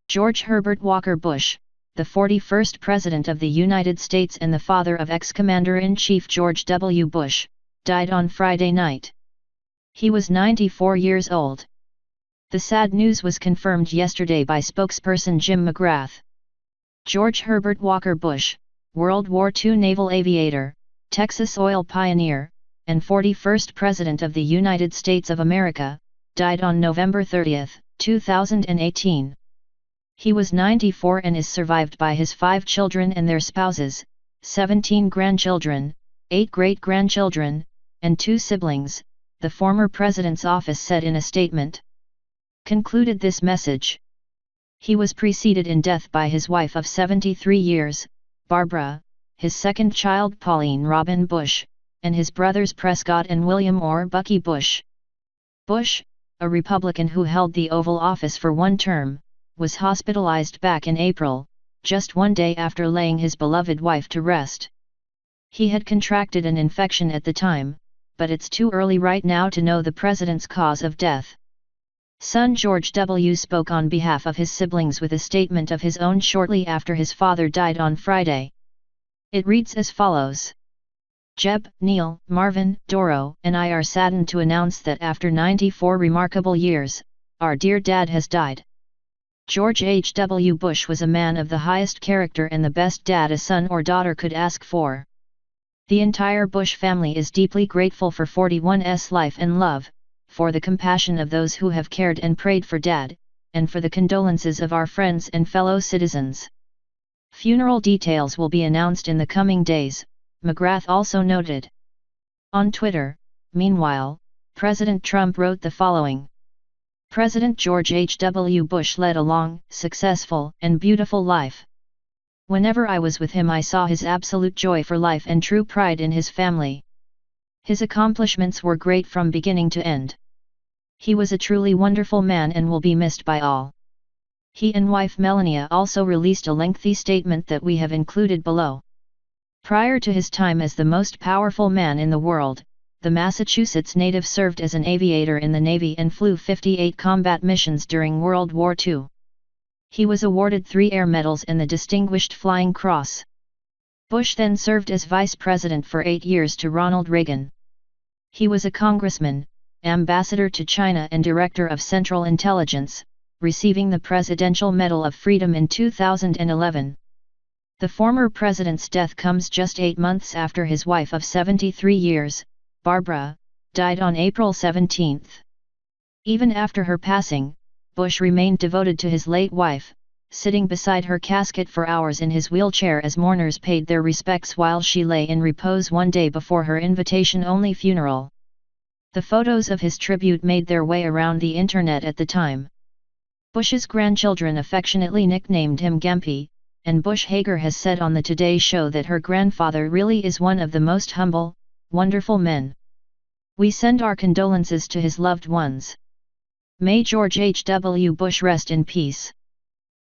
George Herbert Walker Bush, the 41st President of the United States and the father of ex-Commander-in-Chief George W. Bush, died on Friday night. He was 94 years old. The sad news was confirmed yesterday by spokesperson Jim McGrath. George Herbert Walker Bush, World War II naval aviator, Texas oil pioneer, and 41st President of the United States of America, died on November 30, 2018. He was 94 and is survived by his 5 children and their spouses, 17 grandchildren, 8 great-grandchildren, and 2 siblings, the former president's office said in a statement. Concluded this message. He was preceded in death by his wife of 73 years, Barbara, his second child Pauline Robin Bush, and his brothers Prescott and William or Bucky Bush. Bush, a Republican who held the Oval Office for 1 term, was hospitalized back in April, just 1 day after laying his beloved wife to rest. He had contracted an infection at the time, but it's too early right now to know the president's cause of death. Son George W. spoke on behalf of his siblings with a statement of his own shortly after his father died on Friday. It reads as follows. Jeb, Neil, Marvin, Doro, and I are saddened to announce that after 94 remarkable years, our dear dad has died. George H. W. Bush was a man of the highest character and the best dad a son or daughter could ask for. The entire Bush family is deeply grateful for 41's life and love, for the compassion of those who have cared and prayed for Dad, and for the condolences of our friends and fellow citizens. Funeral details will be announced in the coming days, McGrath also noted. On Twitter, meanwhile, President Trump wrote the following. President George H. W. Bush led a long, successful, and beautiful life. Whenever I was with him I saw his absolute joy for life and true pride in his family. His accomplishments were great from beginning to end. He was a truly wonderful man and will be missed by all. He and wife Melania also released a lengthy statement that we have included below. Prior to his time as the most powerful man in the world, the Massachusetts native served as an aviator in the Navy and flew 58 combat missions during World War II. He was awarded 3 Air Medals and the Distinguished Flying Cross. Bush then served as vice president for 8 years to Ronald Reagan. He was a congressman, ambassador to China and director of Central Intelligence, receiving the Presidential Medal of Freedom in 2011. The former president's death comes just 8 months after his wife of 73 years, Barbara, died on April 17. Even after her passing, Bush remained devoted to his late wife, sitting beside her casket for hours in his wheelchair as mourners paid their respects while she lay in repose 1 day before her invitation-only funeral. The photos of his tribute made their way around the internet at the time. Bush's grandchildren affectionately nicknamed him Gempy, and Bush Hager has said on the Today Show that her grandfather really is one of the most humble, wonderful men. We send our condolences to his loved ones. May George H. W. Bush rest in peace.